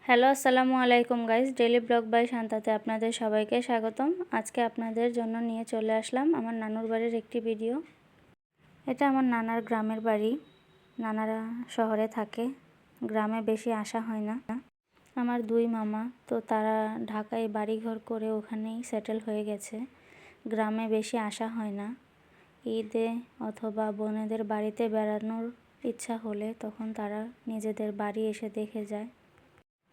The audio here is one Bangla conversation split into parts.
হ্যালো, আসসালামু আলাইকুম গাইস। ডেইলি ব্লগ বাই শান্তাতে আপনাদের সবাইকে স্বাগতম। আজকে আপনাদের জন্য নিয়ে চলে আসলাম আমার নানুর বাড়ির একটি ভিডিও। এটা আমার নানার গ্রামের বাড়ি। নানারা শহরে থাকে, গ্রামে বেশি আসা হয় না। আমার দুই মামা তো তারা ঢাকায় বাড়িঘর করে ওখানেই সেটেল হয়ে গেছে, গ্রামে বেশি আসা হয় না। ঈদে অথবা বোনেদের বাড়িতে বেড়ানোর ইচ্ছা হলে তখন তারা নিজেদের বাড়ি এসে দেখে যায়।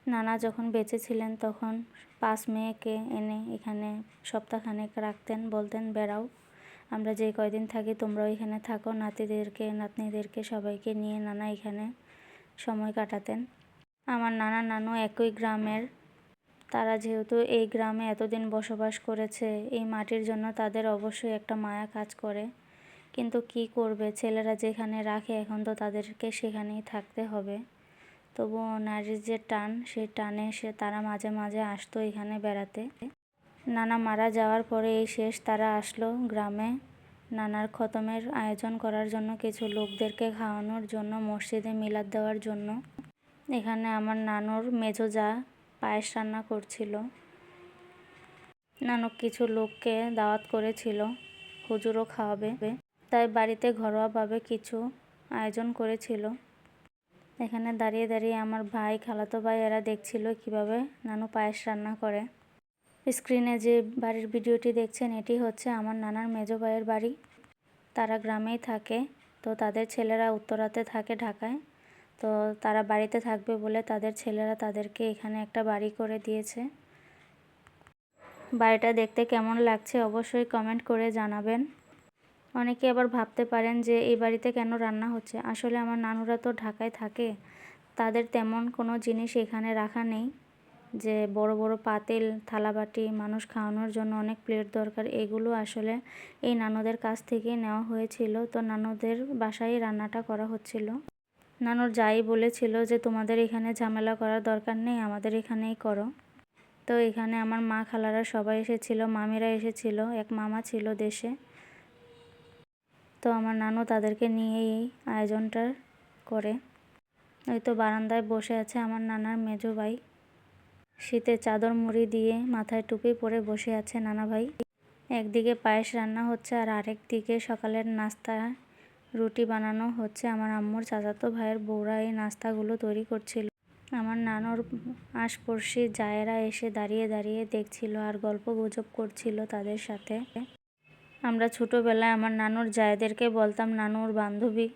নানা যখন বেঁচে ছিলেন তখন 5 মেয়েকে এনে এখানে সপ্তাহখানেক রাখতেন, বলতেন বেড়াও, আমরা যে কয়দিন থাকি তোমরাও এখানে থাকো। নাতিদেরকে নাতনিদেরকে সবাইকে নিয়ে নানা এখানে সময় কাটাতেন। আমার নানা নানু একই গ্রামের। তারা যেহেতু এই গ্রামে এতদিন বসবাস করেছে, এই মাটির জন্য তাদের অবশ্যই একটা মায়া কাজ করে। কিন্তু কি করবে, ছেলেরা যেখানে রাখে এখন তো তাদেরকে সেখানেই থাকতে হবে। তবুও নারীর যে টান, সেই টানে তারা মাঝে মাঝে আসতো এখানে বেড়াতে। নানা মারা যাওয়ার পরে এই শেষ তারা আসলো গ্রামে নানার খতমের আয়োজন করার জন্য, কিছু লোকদেরকে খাওয়ানোর জন্য, মসজিদে মিলাদ দেওয়ার জন্য। এখানে আমার নানুর মেজো যা পায়েস রান্না করছিল। নানু কিছু লোককে দাওয়াত করেছিল, হুজুরও খাওয়াবে, তাই বাড়িতে ঘরোয়াভাবে কিছু আয়োজন করেছিল। এখানে দাঁড়িয়ে দাঁড়িয়ে আমার ভাই, খালাতো ভাই এরা দেখছিল কিভাবে নানু পায়েস রান্না করে। স্ক্রিনে যে বাড়ির ভিডিওটি দেখছেন এটি হচ্ছে আমার নানার মেজো ভাইয়ের বাড়ি। তারা গ্রামেই থাকে, তো তাদের ছেলেরা উত্তরাতে থাকে ঢাকায়। তো তারা বাড়িতে থাকবে বলে তাদের ছেলেরা তাদেরকে এখানে একটা বাড়ি করে দিয়েছে। বাড়িটা দেখতে কেমন লাগছে অবশ্যই কমেন্ট করে জানাবেন। অনেকে আবার ভাবতে পারেন যে এই বাড়িতে কেন রান্না হচ্ছে। আসলে আমার নানুরা তো ঢাকায় থাকে, তাদের তেমন কোনো জিনিস এখানে রাখা নেই। যে বড় বড় পাতিল, থালাবাটি, মানুষ খাওয়ানোর জন্য অনেক প্লেট দরকার, এগুলো আসলে এই নানুদের কাছ থেকেই নেওয়া হয়েছিল। তো নানুদের বাসায় রান্নাটা করা হচ্ছিল। নানুর যাই বলেছিল যে তোমাদের এখানে ঝামেলা করার দরকার নেই, আমাদের এখানেই করো। তো এখানে আমার মা খালারা সবাই এসেছিল, মামিরা এসেছিল, এক মামা ছিল দেশে। তো আমার নানু তাদেরকে নিয়েই আয়োজনটা করে। ওই তো বারান্দায় বসে আছে আমার নানার মেজো ভাই, শীতে চাদর মুড়ি দিয়ে মাথায় টুপি পরে বসে আছে নানা ভাই। একদিকে পায়েস রান্না হচ্ছে আর আরেক দিকে সকালের নাস্তা রুটি বানানো হচ্ছে। আমার আম্মুর চাচাতো ভাইয়ের বউরা এই নাস্তাগুলো তৈরি করছিল। আমার নানুর আশপাশি জায়েরা এসে দাঁড়িয়ে দাঁড়িয়ে দেখছিল আর গল্প গুজব করছিল তাদের সাথে। আমরা ছোটোবেলায় আমার নানুর জায়েদেরকে বলতাম নানুর বান্ধবী।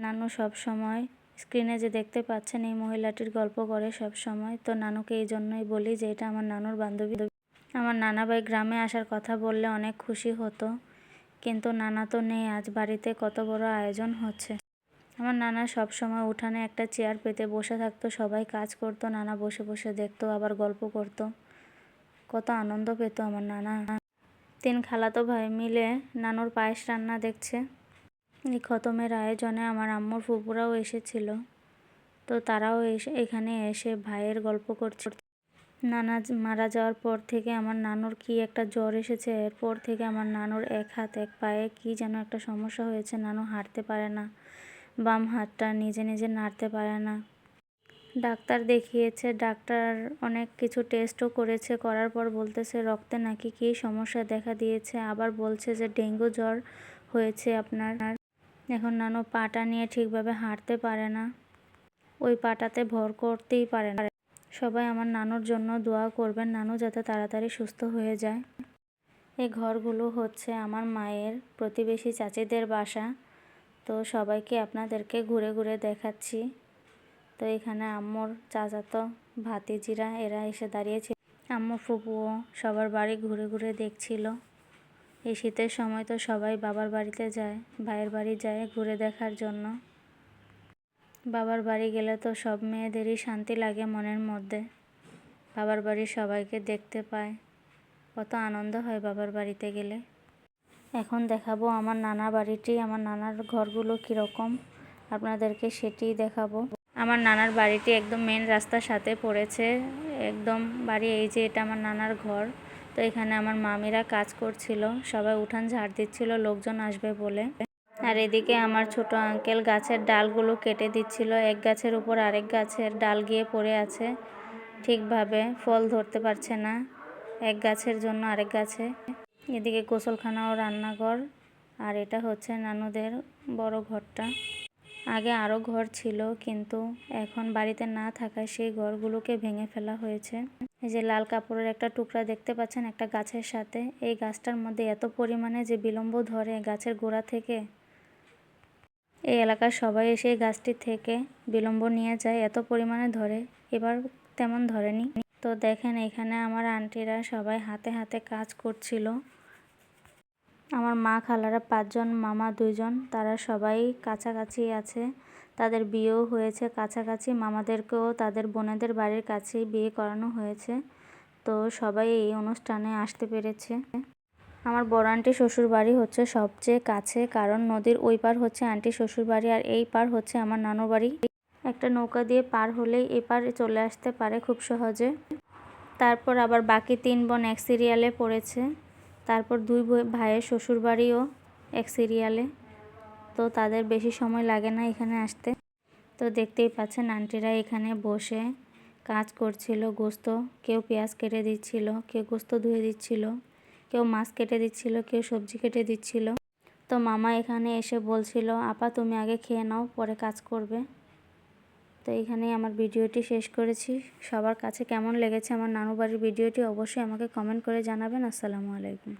নানু সব সময় স্ক্রিনে যে দেখতে পাচ্ছেন এই মহিলাটির গল্প করে সব সময়। তো নানুকে এই জন্যই বলি যে এটা আমার নানুর বান্ধবী। আমার নানা ভাই গ্রামে আসার কথা বললে অনেক খুশি হতো, কিন্তু নানা তো নেই। আজ বাড়িতে কত বড় আয়োজন হচ্ছে। আমার নানা সব সময় উঠানে একটা চেয়ার পেতে বসে থাকতো, সবাই কাজ করতো, নানা বসে বসে দেখতো আবার গল্প করতো। কত আনন্দ পেত আমার নানা। 3 খালাতো ভাই মিলে নানুর পায়েস রান্না দেখছে। এই খতমের আয়োজনে আমার আম্মুর ফুপুরাও এসেছিল। তো তারাও এখানে এসে ভাইয়ের গল্প করছে। নানা মারা যাওয়ার পর থেকে আমার নানুর কি একটা জ্বর এসেছে, এরপর থেকে আমার নানুর এক হাত এক পায়ে কি যেন একটা সমস্যা হয়েছে। নানু হাঁটতে পারে না, বাম হাতটা নিজে নিজে নাড়তে পারে না। ডাক্তার দেখিয়েছে, ডাক্তার অনেক কিছু টেস্টও করেছে, করার পর বলতেছে রক্তে নাকি কী সমস্যা দেখা দিয়েছে। আবার বলছে যে ডেঙ্গু জ্বর হয়েছে আপনার। এখন নানু পাটা নিয়ে ঠিকভাবে হাঁটতে পারে না, ওই পাটাতে ভর করতেই পারে না। সবাই আমার নানুর জন্য দোয়া করবেন, নানু যাতে তাড়াতাড়ি সুস্থ হয়ে যায়। এই ঘরগুলো হচ্ছে আমার মায়ের প্রতিবেশী চাচিদের বাসা। তো সবাইকে আপনাদেরকে ঘুরে ঘুরে দেখাচ্ছি। তো এখানে আম্মুর চাচাতো ভাতিজিরা এরা এসে দাঁড়িয়েছিল। আম্মু ফুপুও সবার বাড়ি ঘুরে ঘুরে দেখছিল। এই শীতের সময় তো সবাই বাবার বাড়িতে যায়, ভাইয়ের বাড়ি যায় ঘুরে দেখার জন্য। বাবার বাড়ি গেলে তো সব মেয়েদেরই শান্তি লাগে মনের মধ্যে, বাবার বাড়ির সবাইকে দেখতে পায়, কত আনন্দ হয় বাবার বাড়িতে গেলে। এখন দেখাবো আমার নানার বাড়িটি, আমার নানার ঘরগুলো কীরকম আপনাদেরকে সেটিই দেখাবো। আমার নানার বাড়িটি একদম মেন রাস্তার সাথে পড়েছে, একদম বাড়ি। এই যে এটা আমার নানার ঘর। তো এখানে আমার মামিরা কাজ করছিল, সবাই উঠান ঝাড় দিচ্ছিল লোকজন আসবে বলে। আর এদিকে আমার ছোট আঙ্কেল গাছের ডালগুলো কেটে দিচ্ছিল, এক গাছের উপর আরেক গাছের ডাল গিয়ে পড়ে আছে। ঠিকভাবে ফল ধরতে পারছে না, এক গাছের জন্য আরেক গাছে। এদিকে গোসলখানা ও রান্নাঘর, আর এটা হচ্ছে নানুদের বড় ঘরটা। আগে আরও ঘর ছিল, কিন্তু এখন বাড়িতে না থাকায় সেই ঘরগুলোকে ভেঙে ফেলা হয়েছে। এই যে লাল কাপড়ের একটা টুকরা দেখতে পাচ্ছেন একটা গাছের সাথে, এই গাছটার মধ্যে এত পরিমাণে যে বিলম্ব ধরে গাছের গোড়া থেকে, এই এলাকার সবাই এসে গাছটি থেকে বিলম্ব নিয়ে যায়, এত পরিমাণে ধরে। এবার তেমন ধরেনি। তো দেখেন এখানে আমার আন্টিরা সবাই হাতে হাতে কাজ করছিল। আমার মা খালারা 5 জন, মামা 2 জন, তারা সবাই কাছাকাছি আছে, তাদের বিয়েও হয়েছে কাছাকাছি। মামাদেরকেও তাদের বোনেদের বাড়ির কাছেই বিয়ে করানো হয়েছে। তো সবাই এই অনুষ্ঠানে আসতে পেরেছে। আমার বড় আন্টি শ্বশুর বাড়ি হচ্ছে সবচেয়ে কাছে, কারণ নদীর ওই পার হচ্ছে আন্টি শ্বশুর বাড়ি আর এই পার হচ্ছে আমার নানুর বাড়ি। একটা নৌকা দিয়ে পার হলেই এপারে চলে আসতে পারে খুব সহজে। তারপর আবার বাকি 3 বোন এক সিরিয়ালে পড়েছে। তারপর 2 ভাইয়ের শ্বশুর বাড়িও এক সিরিয়ালে, তো তাদের বেশি সময় লাগে না এখানে আসতে। তো দেখতেই পাচ্ছেন আন্টিরা এখানে বসে কাজ করছিল। গোস্ত, কেউ পেঁয়াজ কেটে দিচ্ছিল, কেউ গোস্ত ধুয়ে দিচ্ছিল, কেউ মাছ কেটে দিচ্ছিল, কেউ সবজি কেটে দিচ্ছিল। তো মামা এখানে এসে বলছিল, আপা তুমি আগে খেয়ে নাও, পরে কাজ করবে। তো এখানেই আমার ভিডিওটি শেষ করেছি। সবার কাছে কেমন লেগেছে আমার নানু বাড়ির ভিডিওটি অবশ্যই আমাকে কমেন্ট করে জানাবেন। আসসালামু আলাইকুম।